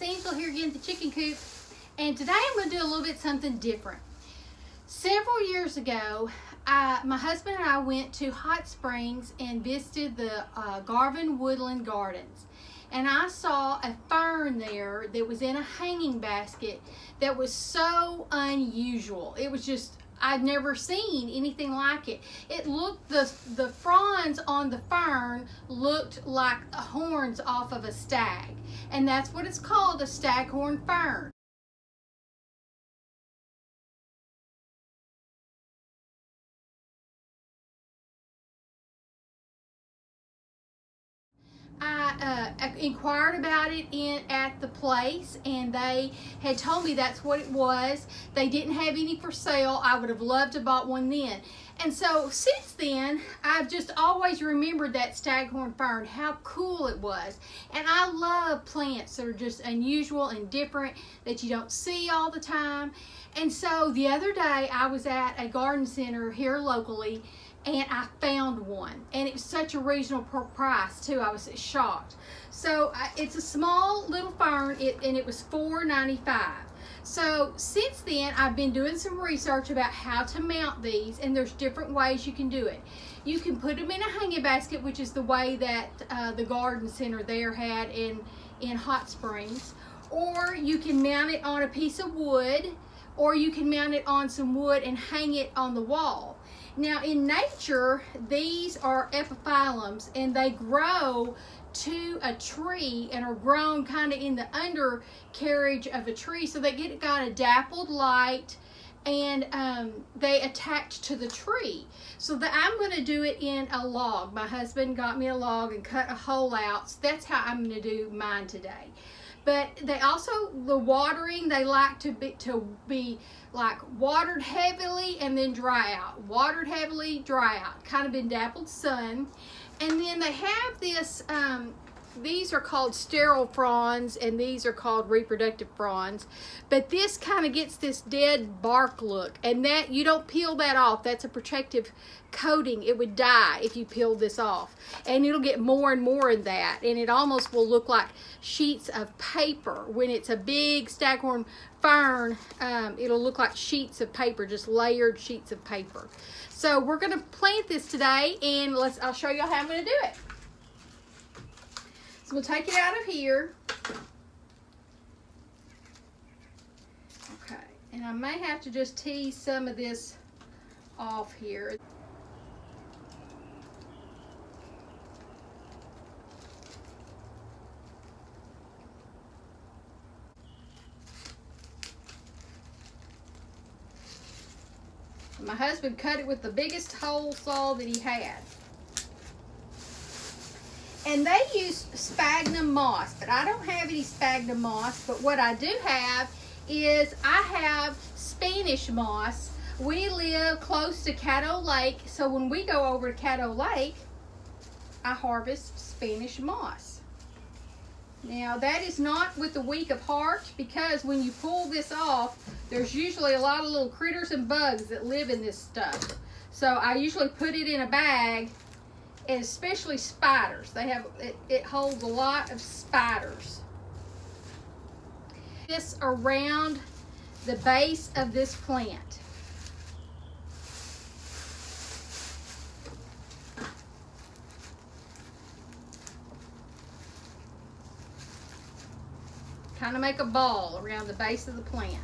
it's Angela here again at the chicken coop, and today I'm going to do a little bit something different. Several years ago, my husband and I went to Hot Springs and visited the Garvin Woodland Gardens, and I saw a fern there that was in a hanging basket that was so unusual. It was just, I'd never seen anything like it. It looked, the fronds on the fern looked like horns off of a stag. And that's what it's called, a staghorn fern. I inquired about it at the place, and they had told me that's what it was. They didn't have any for sale. I would have loved to bought one then. And so since then, I've just always remembered that staghorn fern, how cool it was. And I love plants that are just unusual and different that you don't see all the time. And so the other day, I was at a garden center here locally, and I found one, and it was such a reasonable price too. I was shocked. So it's a small little fern, and it was $4.95. So since then, I've been doing some research about how to mount these, and there's different ways you can do it. You can put them in a hanging basket, which is the way that the garden center there had in Hot Springs, or you can mount it on a piece of wood, or you can mount it on some wood and hang it on the wall. Now in nature, these are epiphyllums, and they grow to a tree and are grown kind of in the undercarriage of a tree, so they got a dappled light, and they attach to the tree. So that I'm going to do it in a log. My husband got me a log and cut a hole out, so that's how I'm going to do mine today. But they also, the watering, they like to be like watered heavily and then dry out. Watered heavily, dry out. Kind of in dappled sun. And then they have this, these are called sterile fronds, and these are called reproductive fronds. But this kind of gets this dead bark look, and that you don't peel that off. That's a protective coating. It would die if you peeled this off, and it'll get more and more in that, and it almost will look like sheets of paper. When it's a big staghorn fern, it'll look like sheets of paper, just layered sheets of paper. So we're going to plant this today, and I'll show you how I'm going to do it. So we'll take it out of here. Okay, and I may have to just tease some of this off here. My husband cut it with the biggest hole saw that he had. And they use sphagnum moss, but I don't have any sphagnum moss. But what I do have is I have Spanish moss. We live close to Caddo Lake, so when we go over to Caddo Lake, I harvest Spanish moss. Now that is not with the week of heart, because when you pull this off, there's usually a lot of little critters and bugs that live in this stuff. So I usually put it in a bag, and especially spiders. It holds a lot of spiders. This around the base of this plant. Kind of make a ball around the base of the plant.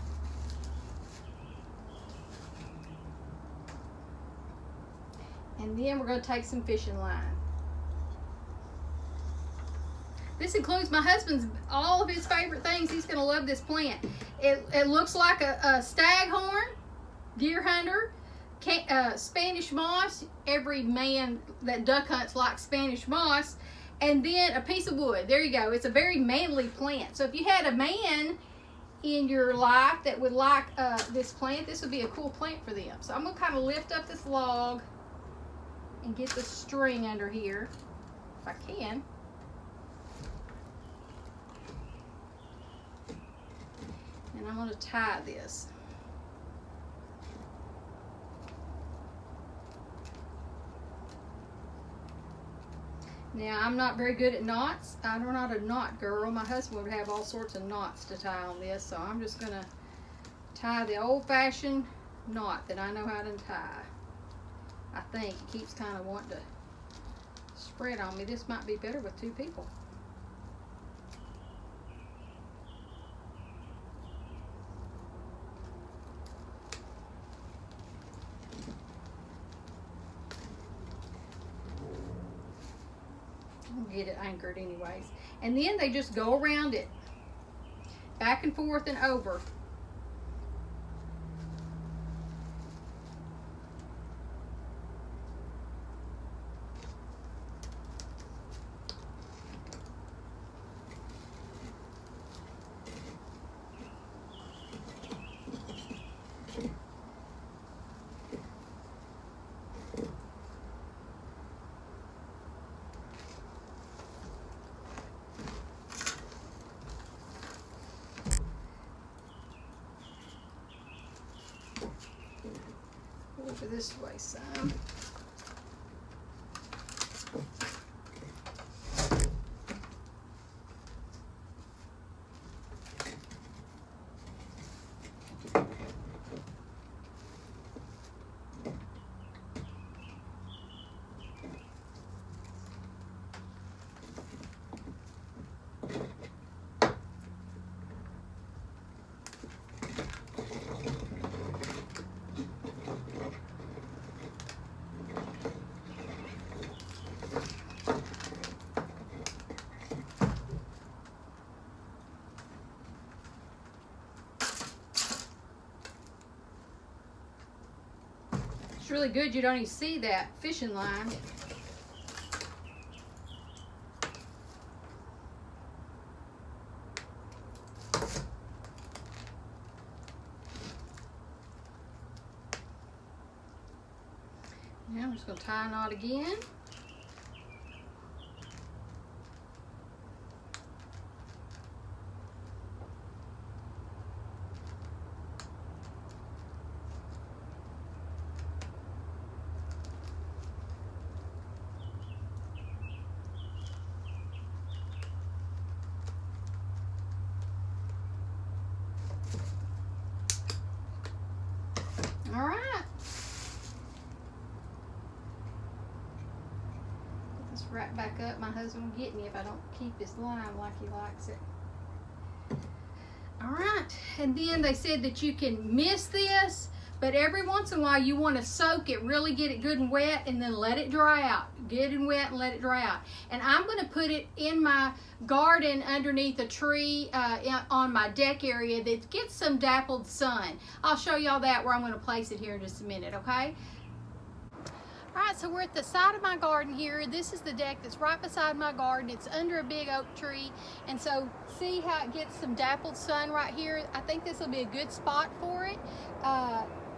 And then we're going to take some fishing line. This includes my husband's, all of his favorite things. He's going to love this plant. It looks like a staghorn, deer hunter, Spanish moss. Every man that duck hunts likes Spanish moss. And then a piece of wood. There you go. It's a very manly plant. So if you had a man in your life that would like this plant, this would be a cool plant for them. So I'm going to kind of lift up this log and get the string under here, if I can. And I'm going to tie this. Now, I'm not very good at knots. I'm not a knot girl. My husband would have all sorts of knots to tie on this, so I'm just gonna tie the old-fashioned knot that I know how to tie. I think it keeps kind of wanting to spread on me. This might be better with two people. Get it anchored anyways, and then they just go around it back and forth and over. Over this way some. It's really good you don't even see that fishing line. Now I'm just going to tie a knot again. All right. Put this right back up. My husband will get me if I don't keep his line like he likes it. All right. And then they said that you can mist this, but every once in a while you want to soak it, really get it good and wet, and then let it dry out. Good and wet and let it dry out. And I'm going to put it in my garden underneath a tree on my deck area that gets some dappled sun. I'll show y'all that where I'm going to place it here in just a minute, okay? All right, so we're at the side of my garden here. This is the deck that's right beside my garden. It's under a big oak tree. And so see how it gets some dappled sun right here? I think this will be a good spot for it.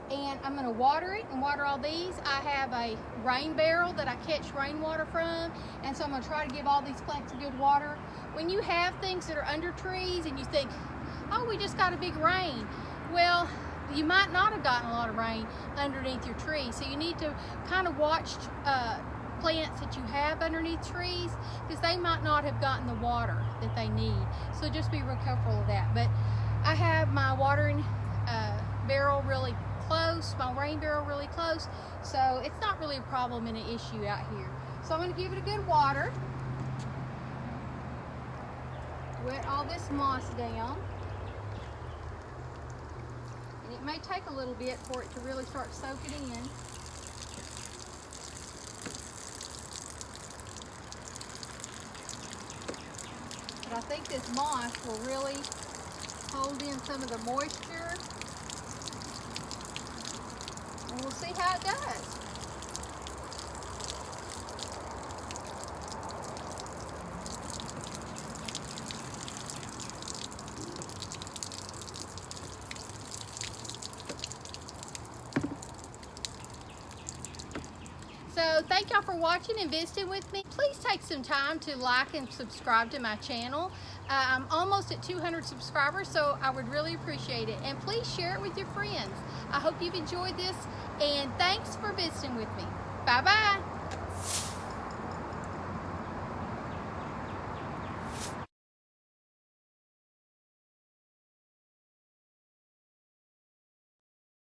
And I'm going to water it and water all these. I have a rain barrel that I catch rainwater from, and so I'm going to try to give all these plants a good water. When you have things that are under trees and you think, oh, we just got a big rain, well, you might not have gotten a lot of rain underneath your tree, so you need to kind of watch plants that you have underneath trees, because they might not have gotten the water that they need, so just be real careful of that. But I have my watering barrel really close, my rain barrel really close, so it's not really a problem and an issue out here. So I'm going to give it a good water, wet all this moss down, and it may take a little bit for it to really start soaking in. But I think this moss will really hold in some of the moisture. And we'll see how it does. So thank y'all for watching and visiting with me. Please take some time to like and subscribe to my channel. I'm almost at 200 subscribers, so I would really appreciate it. And please share it with your friends. I hope you've enjoyed this, and thanks for visiting with me. Bye-bye.